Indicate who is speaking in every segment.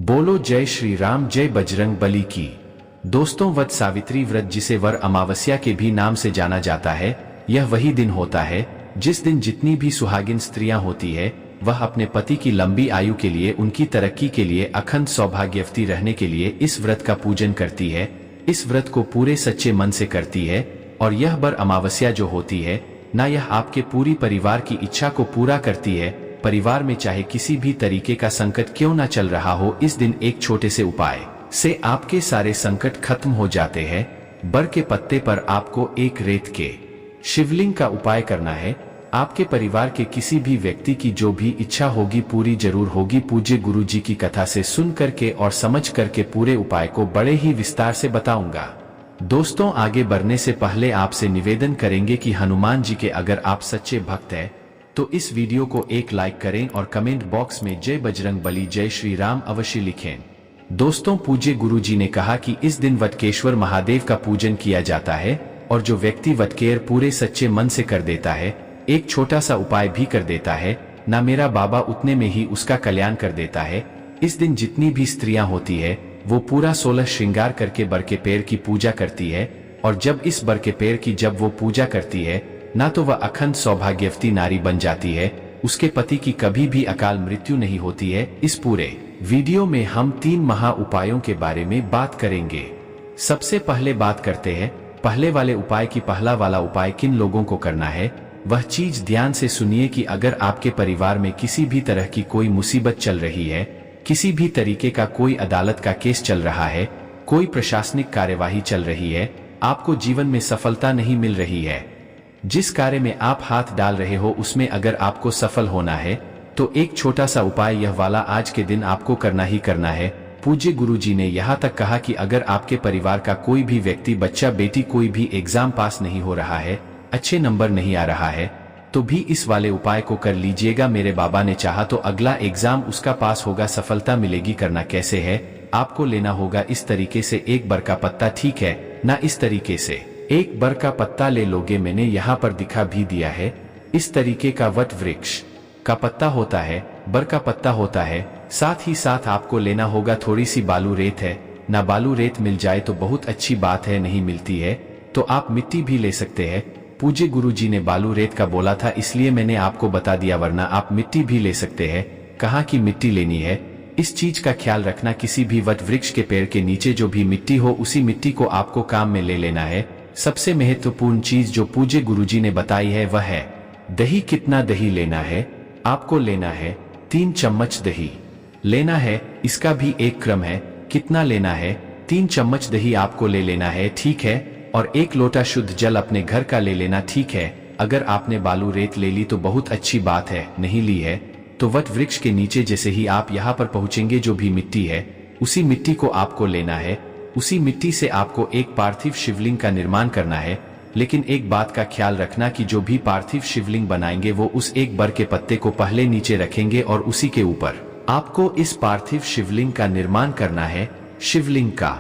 Speaker 1: बोलो जय श्री राम, जय बजरंग बली की। दोस्तों, वट सावित्री व्रत, जिसे वर अमावस्या के भी नाम से जाना जाता है, यह वही दिन होता है जिस दिन जितनी भी सुहागिन स्त्रियां होती है वह अपने पति की लंबी आयु के लिए, उनकी तरक्की के लिए, अखंड सौभाग्यवती रहने के लिए इस व्रत का पूजन करती है। इस व्रत को पूरे सच्चे मन से करती है और यह वर अमावस्या जो होती है ना, यह आपके पूरी परिवार की इच्छा को पूरा करती है। परिवार में चाहे किसी भी तरीके का संकट क्यों ना चल रहा हो, इस दिन एक छोटे से उपाय से आपके सारे संकट खत्म हो जाते हैं। बर के पत्ते पर आपको एक रेत के शिवलिंग का उपाय करना है। आपके परिवार के किसी भी व्यक्ति की जो भी इच्छा होगी पूरी जरूर होगी। पूज्य गुरु जी की कथा से सुन करके और समझ करके पूरे उपाय को बड़े ही विस्तार से बताऊंगा। दोस्तों, आगे बढ़ने से पहले आपसे निवेदन करेंगे कि हनुमान जी के अगर आप सच्चे भक्त हैं तो इस वीडियो को एक लाइक करें और कमेंट बॉक्स में जय बजरंग बली, जय श्री राम अवश्य लिखें। दोस्तों, पूज्य गुरु जी ने कहा कि इस दिन वटकेश्वर महादेव का पूजन किया जाता है और जो व्यक्ति वटकेर पूरे सच्चे मन से कर देता है, एक छोटा सा उपाय भी कर देता है ना, मेरा बाबा उतने में ही उसका कल्याण कर देता है। इस दिन जितनी भी स्त्रियां होती है वो पूरा 16 श्रृंगार करके बर के पेड़ की पूजा करती है और जब इस बर के पेड़ की जब वो पूजा करती है ना, तो वह अखंड सौभाग्यवती नारी बन जाती है। उसके पति की कभी भी अकाल मृत्यु नहीं होती है। इस पूरे वीडियो में हम 3 महा उपायों के बारे में बात करेंगे। सबसे पहले बात करते हैं पहले वाले उपाय की। पहला वाला उपाय किन लोगों को करना है वह चीज ध्यान से सुनिए कि अगर आपके परिवार में किसी भी तरह की कोई मुसीबत चल रही है, किसी भी तरीके का कोई अदालत का केस चल रहा है, कोई प्रशासनिक कार्यवाही चल रही है, आपको जीवन में सफलता नहीं मिल रही है, जिस कार्य में आप हाथ डाल रहे हो उसमें अगर आपको सफल होना है तो एक छोटा सा उपाय यह वाला आज के दिन आपको करना ही करना है। पूज्य गुरु जी ने यहाँ तक कहा कि अगर आपके परिवार का कोई भी व्यक्ति, बच्चा, बेटी कोई भी एग्जाम पास नहीं हो रहा है, अच्छे नंबर नहीं आ रहा है, तो भी इस वाले उपाय को कर लीजिएगा। मेरे बाबा ने चाहा तो अगला एग्जाम उसका पास होगा, सफलता मिलेगी। करना कैसे है, आपको लेना होगा इस तरीके से एक बर का पत्ता, ठीक है ना, इस तरीके से एक बर का पत्ता ले लोगे। मैंने यहाँ पर दिखा भी दिया है। इस तरीके का वट वृक्ष का पत्ता होता है, बर का पत्ता होता है। साथ ही साथ आपको लेना होगा थोड़ी सी बालू रेत है ना, बालू रेत मिल जाए तो बहुत अच्छी बात है, नहीं मिलती है तो आप मिट्टी भी ले सकते हैं। पूज्य गुरु जी ने बालू रेत का बोला था इसलिए मैंने आपको बता दिया, वरना आप मिट्टी भी ले सकते हैं। कहाँ की मिट्टी लेनी है, इस चीज का ख्याल रखना। किसी भी वट वृक्ष के पेड़ के नीचे जो भी मिट्टी हो उसी मिट्टी को आपको काम में ले लेना है। सबसे महत्वपूर्ण चीज जो पूज्य गुरुजी ने बताई है वह है दही। कितना दही लेना है, आपको लेना है 3 चम्मच दही लेना है। इसका भी एक क्रम है, कितना लेना है, 3 चम्मच दही आपको ले लेना है, ठीक है। और 1 लोटा शुद्ध जल अपने घर का ले लेना, ठीक है। अगर आपने बालू रेत ले ली तो बहुत अच्छी बात है, नहीं ली है तो वट वृक्ष के नीचे जैसे ही आप यहाँ पर पहुंचेंगे जो भी मिट्टी है उसी मिट्टी को आपको लेना है। उसी मिट्टी से आपको एक पार्थिव शिवलिंग का निर्माण करना है। लेकिन एक बात का ख्याल रखना कि जो भी पार्थिव शिवलिंग बनाएंगे वो उस एक बर के पत्ते को पहले नीचे रखेंगे और उसी के ऊपर आपको इस पार्थिव शिवलिंग का निर्माण करना है। शिवलिंग का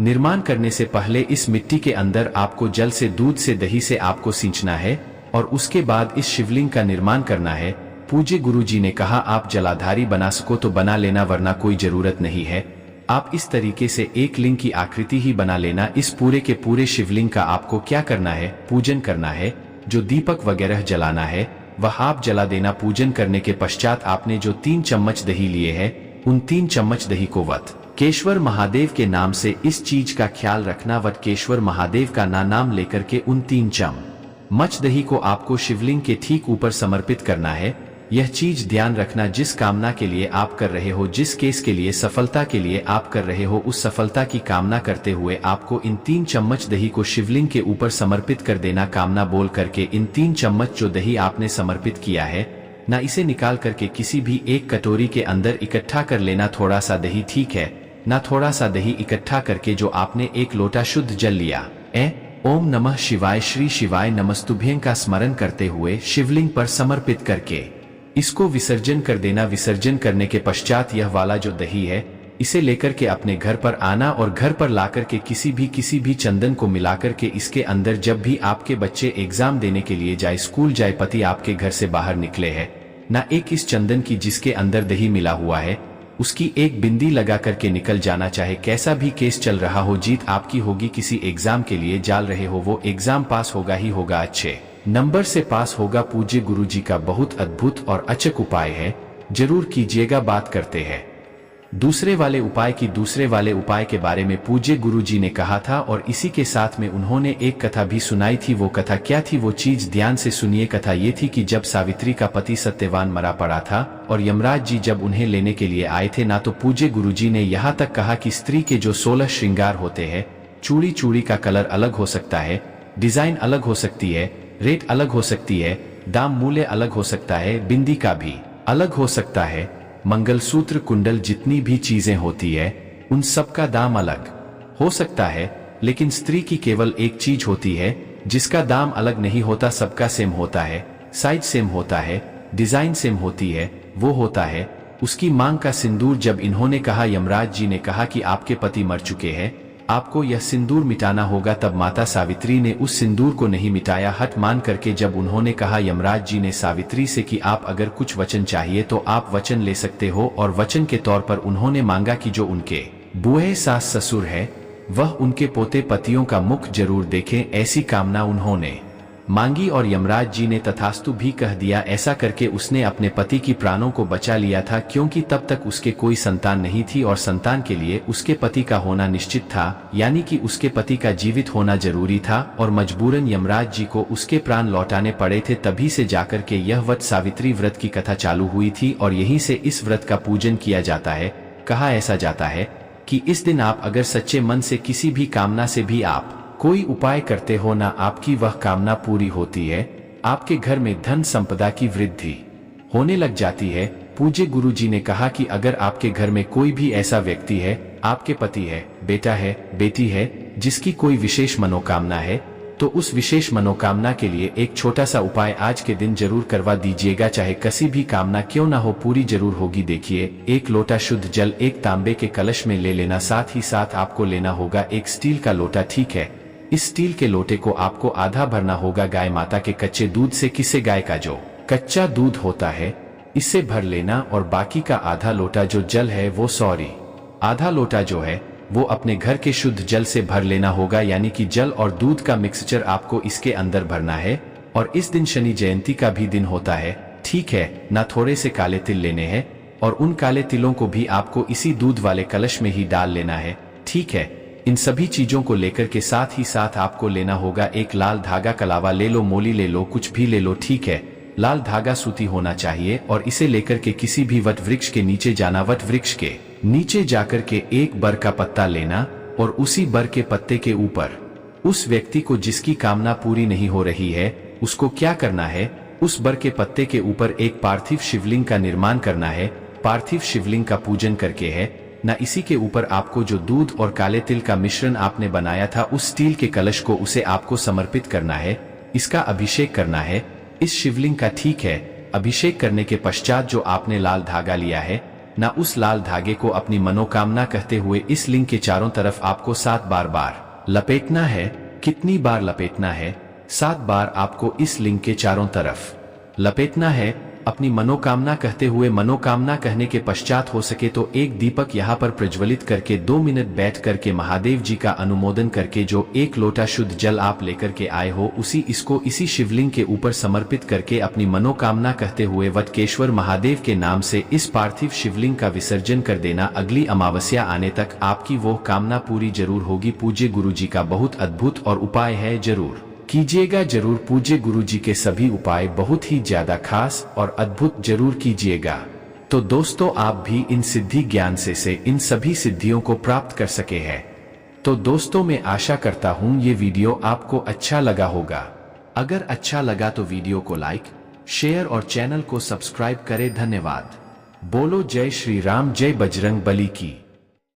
Speaker 1: निर्माण करने से पहले इस मिट्टी के अंदर आपको जल से, दूध से, दही से आपको सींचना है और उसके बाद इस शिवलिंग का निर्माण करना है। पूज्य गुरु जी ने कहा आप जलाधारी बना सको तो बना लेना, वरना कोई जरूरत नहीं है। आप इस तरीके से एक लिंग की आकृति ही बना लेना। इस पूरे के पूरे शिवलिंग का आपको क्या करना है, पूजन करना है। जो दीपक वगैरह जलाना है वह आप जला देना। पूजन करने के पश्चात आपने जो 3 चम्मच दही लिए है उन 3 चम्मच दही को वटकेश्वर महादेव के नाम से, इस चीज का ख्याल रखना, वटकेश्वर महादेव का नाम लेकर के उन 3 चम्मच दही को आपको शिवलिंग के ठीक ऊपर समर्पित करना है। यह चीज ध्यान रखना, जिस कामना के लिए आप कर रहे हो, जिस केस के लिए, सफलता के लिए आप कर रहे हो, उस सफलता की कामना करते हुए आपको इन 3 चम्मच दही को शिवलिंग के ऊपर समर्पित कर देना। कामना बोल करके इन 3 चम्मच जो दही आपने समर्पित किया है ना, इसे निकाल करके किसी भी एक कटोरी के अंदर इकट्ठा कर लेना। थोड़ा सा दही, ठीक है ना, थोड़ा सा दही इकट्ठा करके जो आपने 1 लोटा शुद्ध जल लिया, ओम नमः शिवाय, श्री शिवाय नमस्तुभ्यं का स्मरण करते हुए शिवलिंग पर समर्पित करके इसको विसर्जन कर देना। विसर्जन करने के पश्चात यह वाला जो दही है इसे लेकर के अपने घर पर आना और घर पर लाकर के किसी भी चंदन को मिलाकर के इसके अंदर, जब भी आपके बच्चे एग्जाम देने के लिए जाए, स्कूल जाए, पति आपके घर से बाहर निकले है ना, एक इस चंदन की जिसके अंदर दही मिला हुआ है उसकी एक बिंदी लगा करके निकल जाना, चाहे कैसा भी केस चल रहा हो। जीत आपकी होगी। किसी एग्जाम के लिए जाल रहे हो, वो एग्जाम पास होगा ही होगा, अच्छे नंबर से पास होगा। पूज्य गुरुजी का बहुत अद्भुत और अचूक उपाय है, जरूर कीजिएगा। बात करते हैं दूसरे वाले उपाय की। दूसरे वाले उपाय के बारे में पूज्य गुरुजी ने कहा था और इसी के साथ में उन्होंने एक कथा भी सुनाई थी। वो कथा क्या थी, वो चीज ध्यान से सुनिए। कथा ये थी कि जब सावित्री का पति सत्यवान मरा पड़ा था और यमराज जी जब उन्हें लेने के लिए आए थे ना, तो पूज्य गुरुजी ने यहाँ तक कहा कि स्त्री के जो 16 श्रृंगार होते हैं, चूड़ी का कलर अलग हो सकता है, डिजाइन अलग हो सकती है, रेट अलग हो सकती है, दाम मूल्य अलग हो सकता है, बिंदी का भी अलग हो सकता है, मंगलसूत्र कुंडल जितनी भी चीजें होती है उन सब का दाम अलग हो सकता है। लेकिन स्त्री की केवल एक चीज होती है जिसका दाम अलग नहीं होता, सबका सेम होता है, साइज सेम होता है, डिजाइन सेम होती है, वो होता है उसकी मांग का सिंदूर। जब इन्होंने कहा, यमराज जी ने कहा कि आपके पति मर चुके हैं, आपको यह सिंदूर मिटाना होगा, तब माता सावित्री ने उस सिंदूर को नहीं मिटाया, हट मान करके। जब उन्होंने कहा यमराज जी ने सावित्री से कि आप अगर कुछ वचन चाहिए तो आप वचन ले सकते हो, और वचन के तौर पर उन्होंने मांगा कि जो उनके बूढ़े सास ससुर है वह उनके पोते पतियों का मुख जरूर देखें, ऐसी कामना उन्होंने मांगी और यमराज जी ने तथास्तु भी कह दिया। ऐसा करके उसने अपने पति की प्राणों को बचा लिया था, क्योंकि तब तक उसके कोई संतान नहीं थी और संतान के लिए उसके पति का होना निश्चित था, यानी कि उसके पति का जीवित होना जरूरी था और मजबूरन यमराज जी को उसके प्राण लौटाने पड़े थे। तभी से जाकर के यह वट सावित्री व्रत की कथा चालू हुई थी और यहीं से इस व्रत का पूजन किया जाता है। कहा ऐसा जाता है कि इस दिन आप अगर सच्चे मन से किसी भी कामना से भी आप कोई उपाय करते हो ना, आपकी वह कामना पूरी होती है, आपके घर में धन संपदा की वृद्धि होने लग जाती है। पूज्य गुरुजी ने कहा कि अगर आपके घर में कोई भी ऐसा व्यक्ति है, आपके पति है, बेटा है, बेटी है, जिसकी कोई विशेष मनोकामना है, तो उस विशेष मनोकामना के लिए एक छोटा सा उपाय आज के दिन जरूर करवा दीजिएगा। चाहे किसी भी कामना क्यों ना हो, पूरी जरूर होगी। देखिए, एक लोटा शुद्ध जल एक तांबे के कलश में ले लेना, साथ ही साथ आपको लेना होगा एक स्टील का लोटा, ठीक है। इस स्टील के लोटे को आपको आधा भरना होगा गाय माता के कच्चे दूध से। किसे? गाय का जो कच्चा दूध होता है, इससे भर लेना, और बाकी का आधा लोटा जो जल है वो आधा लोटा जो है वो अपने घर के शुद्ध जल से भर लेना होगा, यानी कि जल और दूध का मिक्सचर आपको इसके अंदर भरना है। और इस दिन शनि जयंती का भी दिन होता है, ठीक है ना। थोड़े से काले तिल लेने हैं और उन काले तिलों को भी आपको इसी दूध वाले कलश में ही डाल लेना है, ठीक है। इन सभी चीजों को लेकर के साथ ही साथ आपको लेना होगा एक लाल धागा, कलावा ले लो, मोली ले लो, कुछ भी ले लो, ठीक है। लाल धागा सूती होना चाहिए और इसे लेकर के किसी भी वट वृक्ष के नीचे जाना। वट वृक्ष के नीचे जाकर के एक बर का पत्ता लेना और उसी बर के पत्ते के ऊपर उस व्यक्ति को जिसकी कामना पूरी नहीं हो रही है, उसको क्या करना है, उस बर के पत्ते के ऊपर एक पार्थिव शिवलिंग का निर्माण करना है। पार्थिव शिवलिंग का पूजन करके है ना, इसी के ऊपर आपको जो दूध और काले तिल का मिश्रण आपने बनाया था उस स्टील के कलश को उसे आपको समर्पित करना है। इसका अभिषेक करना है इस शिवलिंग का, ठीक है। अभिषेक करने के पश्चात जो आपने लाल धागा लिया है ना, उस लाल धागे को अपनी मनोकामना कहते हुए इस लिंग के चारों तरफ आपको 7 बार लपेटना है। कितनी बार लपेटना है? 7 बार आपको इस लिंग के चारों तरफ लपेटना है अपनी मनोकामना कहते हुए। मनोकामना कहने के पश्चात हो सके तो एक दीपक यहाँ पर प्रज्वलित करके 2 मिनट बैठ करके महादेव जी का अनुमोदन करके जो एक लोटा शुद्ध जल आप लेकर के आए हो इसको इसी शिवलिंग के ऊपर समर्पित करके अपनी मनोकामना कहते हुए वटकेश्वर महादेव के नाम से इस पार्थिव शिवलिंग का विसर्जन कर देना। अगली अमावस्या आने तक आपकी वो कामना पूरी जरूर होगी। पूज्य गुरु जी का बहुत अद्भुत और उपाय है, जरूर कीजिएगा। जरूर पूज्य गुरु जी के सभी उपाय बहुत ही ज्यादा खास और अद्भुत जरूर कीजिएगा। तो दोस्तों, आप भी इन सिद्धि ज्ञान से इन सभी सिद्धियों को प्राप्त कर सके हैं। तो दोस्तों, मैं आशा करता हूं ये वीडियो आपको अच्छा लगा होगा। अगर अच्छा लगा तो वीडियो को लाइक, शेयर और चैनल को सब्सक्राइब करें। धन्यवाद। बोलो जय श्री राम, जय बजरंग बली की।